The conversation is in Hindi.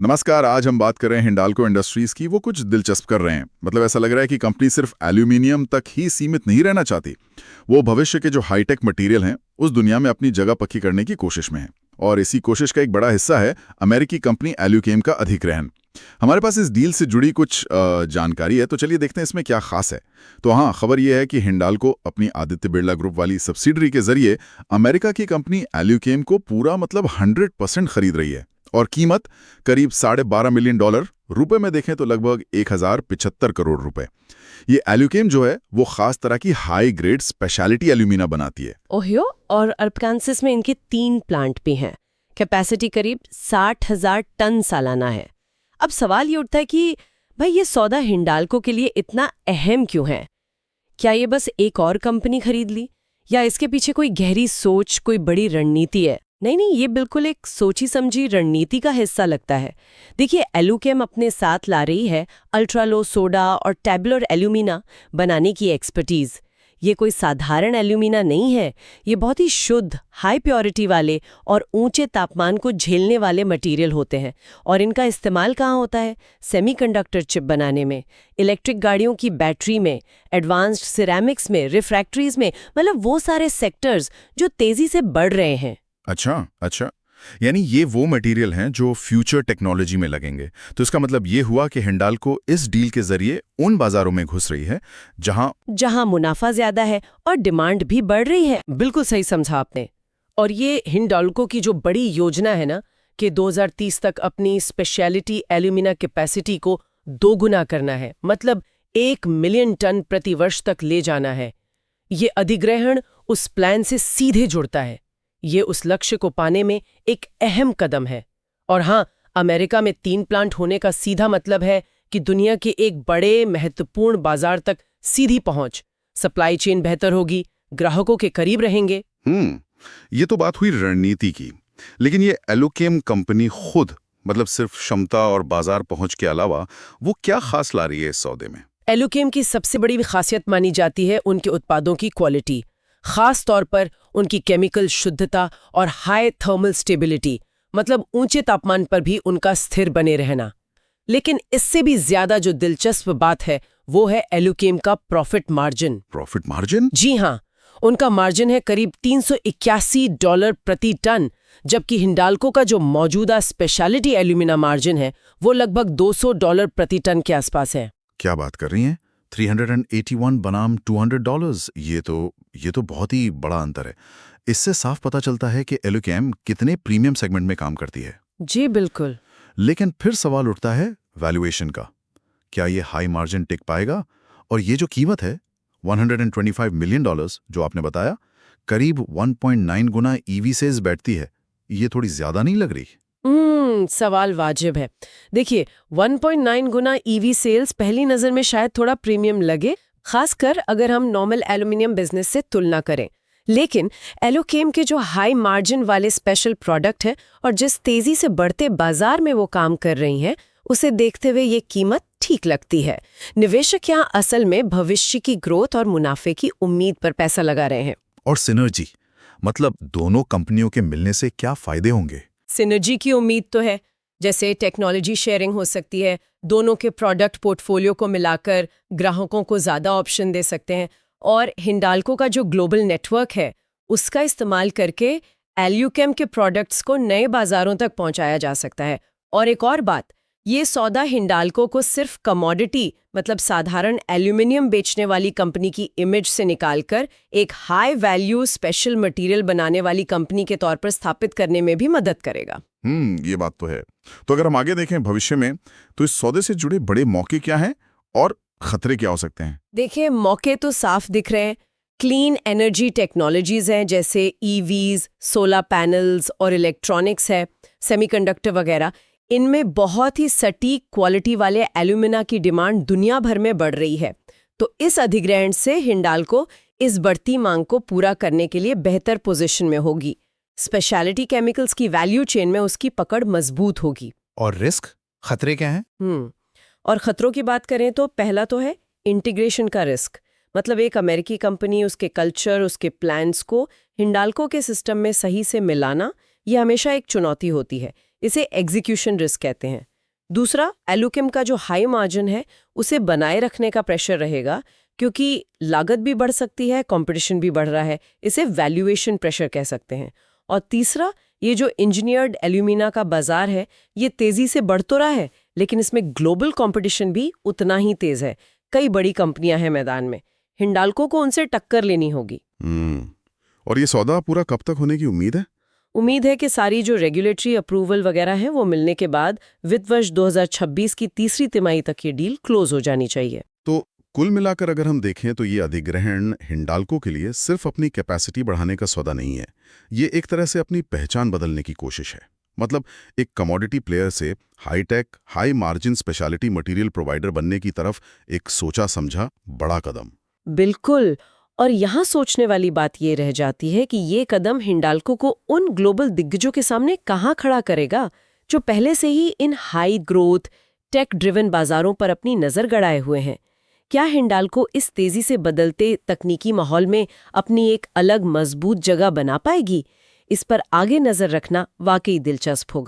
नमस्कार। आज हम बात कर रहे हैं हिंडाल्को इंडस्ट्रीज की। वो कुछ दिलचस्प कर रहे हैं। मतलब ऐसा लग रहा है कि कंपनी सिर्फ एल्यूमिनियम तक ही सीमित नहीं रहना चाहती। वो भविष्य के जो हाईटेक मटेरियल हैं उस दुनिया में अपनी जगह पक्की करने की कोशिश में है। और इसी कोशिश का एक बड़ा हिस्सा है अमेरिकी कंपनी एल्यूकेम का अधिग्रहण। हमारे पास इस डील से जुड़ी कुछ जानकारी है, तो चलिए देखते हैं इसमें क्या खास है। तो हाँ, खबर यह है कि हिंडाल्को अपनी आदित्य बिरला ग्रुप वाली सब्सिडरी के जरिए अमेरिका की कंपनी एल्यूकेम को पूरा मतलब 100% खरीद रही है। और कीमत करीब $12.5 मिलियन, रुपए में देखें तो लगभग 1075 करोड़ रुपए। ये एल्यूकेम जो है वो खास तरह की हाई ग्रेड स्पेशलिटी एल्यूमिना बनाती है। ओहियो और अरकानसास में इनके 3 प्लांट भी हैं। कैपेसिटी करीब 60,000 टन सालाना है। अब सवाल ये उठता है कि भाई ये सौदा हिंडाल्को के लिए इतना अहम क्यों है? क्या ये बस एक और कंपनी खरीद ली, या इसके पीछे कोई गहरी सोच, कोई बड़ी रणनीति है? नहीं, ये बिल्कुल एक सोची समझी रणनीति का हिस्सा लगता है। देखिए, एल्यूकेम अपने साथ ला रही है अल्ट्रा लो सोडा और टैबुलर एल्यूमिना बनाने की एक्सपर्टीज। ये कोई साधारण एल्यूमिना नहीं है। ये बहुत ही शुद्ध, हाई प्योरिटी वाले और ऊंचे तापमान को झेलने वाले मटेरियल होते हैं। और इनका इस्तेमाल कहाँ होता है? सेमीकंडक्टर चिप बनाने में, इलेक्ट्रिक गाड़ियों की बैटरी में, एडवांस्ड सिरेमिक्स में, रिफ्रैक्टरीज में, मतलब वो सारे सेक्टर्स जो तेजी से बढ़ रहे हैं। अच्छा, यानी ये वो मटेरियल हैं जो फ्यूचर टेक्नोलॉजी में लगेंगे। तो इसका मतलब ये हुआ कि हिंडाल्को इस डील के जरिए उन बाजारों में घुस रही है जहां मुनाफा ज्यादा है और डिमांड भी बढ़ रही है। बिल्कुल सही समझा आपने। और ये हिंडाल्को की जो बड़ी योजना है ना, कि 2030 तक अपनी स्पेशलिटी एल्यूमिना कैपेसिटी को दोगुना करना है, मतलब 1 मिलियन टन प्रति वर्ष तक ले जाना है। ये अधिग्रहण उस प्लान से सीधे जुड़ता है। ये उस लक्ष्य को पाने में एक अहम कदम है। और हाँ, अमेरिका में 3 प्लांट होने का सीधा मतलब है कि दुनिया के एक बड़े महत्वपूर्ण बाजार तक सीधी पहुंच, सप्लाई चेन बेहतर होगी, ग्राहकों के करीब रहेंगे। ये तो बात हुई रणनीति की। लेकिन ये एल्यूकेम कंपनी खुद, मतलब सिर्फ क्षमता और बाजार पहुंच के अलावा वो क्या खास ला रही है इस सौदे में? एल्यूकेम की सबसे बड़ी खासियत मानी जाती है उनके उत्पादों की क्वालिटी, खास तौर पर उनकी केमिकल शुद्धता और हाई थर्मल स्टेबिलिटी, मतलब ऊंचे तापमान पर भी उनका स्थिर बने रहना। लेकिन इससे भी ज्यादा जो दिलचस्प बात है वो है एल्यूकेम का प्रॉफिट मार्जिन। Profit margin? जी हाँ, उनका मार्जिन है करीब $381 प्रति टन, जबकि हिंडाल्को का जो मौजूदा स्पेशलिटी एल्यूमिना मार्जिन है वो लगभग $200 प्रति टन के आसपास है। क्या बात कर रही हैं? 381 बनाम $200, ये तो बहुत ही बड़ा अंतर है। इससे साफ पता चलता है कि एल्यूकेम कितने प्रीमियम सेगमेंट में काम करती है। जी बिल्कुल। लेकिन फिर सवाल उठता है वैल्यूएशन का। क्या ये हाई मार्जिन टिक पाएगा? और ये जो कीमत है $125 मिलियन जो आपने बताया, करीब 1.9 गुना ईवी से बैठती है, ये थोड़ी ज्यादा नहीं लग रही? सवाल वाजिब है। देखिए, 1.9 गुना ईवी सेल्स पहली नजर में शायद थोड़ा प्रीमियम लगे, खासकर अगर हम नॉर्मल एल्यूमिनियम बिजनेस से तुलना करें। लेकिन एल्यूकेम के जो हाई मार्जिन वाले स्पेशल प्रोडक्ट हैं और जिस तेजी से बढ़ते बाजार में वो काम कर रही हैं, उसे देखते हुए ये कीमत ठीक लगती है। निवेशक यहाँ असल में भविष्य की ग्रोथ और मुनाफे की उम्मीद पर पैसा लगा रहे हैं। और सिनर्जी, मतलब दोनों कंपनियों के मिलने से क्या फायदे होंगे? सिनर्जी की उम्मीद तो है। जैसे टेक्नोलॉजी शेयरिंग हो सकती है, दोनों के प्रोडक्ट पोर्टफोलियो को मिलाकर ग्राहकों को ज़्यादा ऑप्शन दे सकते हैं, और हिंडाल्को का जो ग्लोबल नेटवर्क है उसका इस्तेमाल करके एल्यूकेम के प्रोडक्ट्स को नए बाजारों तक पहुंचाया जा सकता है। और एक और बात, ये सौदा हिंडाल्को को सिर्फ कमोडिटी, मतलब साधारण एल्यूमिनियम बेचने वाली कंपनी की इमेज से निकालकर एक हाई वैल्यू स्पेशल मटेरियल बनाने वाली कंपनी के तौर पर स्थापित करने में भी मदद करेगा। ये बात तो है। तो अगर हम आगे देखें भविष्य में, तो इस सौदे से जुड़े बड़े मौके क्या हैं और खतरे क्या हो सकते हैं? देखिए, मौके तो साफ दिख रहे हैं। क्लीन एनर्जी टेक्नोलॉजीज हैं, जैसे ईवीज, सोलर पैनल्स और इलेक्ट्रॉनिक्स है, सेमीकंडक्टर वगैरह। इनमें बहुत ही सटीक क्वालिटी वाले एल्यूमिना की डिमांड दुनिया भर में बढ़ रही है। तो इस अधिग्रहण से हिंडाल्को इस बढ़ती मांग को पूरा करने के लिए बेहतर पोजीशन में होगी। स्पेशलिटी केमिकल्स की वैल्यू चेन में उसकी पकड़ मजबूत होगी। और रिस्क, खतरे क्या हैं? और खतरों की बात करें तो पहला तो है इंटीग्रेशन का रिस्क। मतलब एक अमेरिकी कंपनी, उसके कल्चर, उसके प्लान्स को हिंडाल्को के सिस्टम में सही से मिलाना, ये हमेशा एक चुनौती होती है। इसे एग्जीक्यूशन रिस्क कहते हैं। दूसरा, एल्यूकेम का जो हाई मार्जिन है उसे बनाए रखने का प्रेशर रहेगा, क्योंकि लागत भी बढ़ सकती है, कंपटीशन भी बढ़ रहा है। इसे वैल्यूएशन प्रेशर कह सकते हैं। और तीसरा, ये जो इंजीनियर्ड एल्यूमिना का बाजार है, ये तेजी से बढ़ तो रहा है, लेकिन इसमें ग्लोबल कंपटीशन भी उतना ही तेज है। कई बड़ी कंपनियां हैं मैदान में, हिंडाल्को को उनसे टक्कर लेनी होगी। और ये सौदा पूरा कब तक होने की उम्मीद है? उम्मीद है कि सारी जो रेगुलेटरी अप्रूवल वगैरह है वो मिलने के बाद वित्त वर्ष 2026 की तीसरी तिमाही तक ये डील क्लोज हो जानी चाहिए। तो कुल मिलाकर अगर हम देखें तो ये अधिग्रहण हिंडाल्को के लिए सिर्फ अपनी कैपेसिटी बढ़ाने का सौदा नहीं है। ये एक तरह से अपनी पहचान बदलने की कोशिश है। मतलब एक कमोडिटी प्लेयर से high tech, high margin speciality material provider बनने की तरफ एक सोचा समझा बड़ा कदम। बिल्कुल। और यहाँ सोचने वाली बात ये रह जाती है कि ये कदम हिंडाल्को को उन ग्लोबल दिग्गजों के सामने कहाँ खड़ा करेगा जो पहले से ही इन हाई ग्रोथ, टेक ड्रिवन बाजारों पर अपनी नजर गड़ाए हुए हैं। क्या हिंडाल्को इस तेजी से बदलते तकनीकी माहौल में अपनी एक अलग मजबूत जगह बना पाएगी? इस पर आगे नजर रखना वाकई दिलचस्प होगा।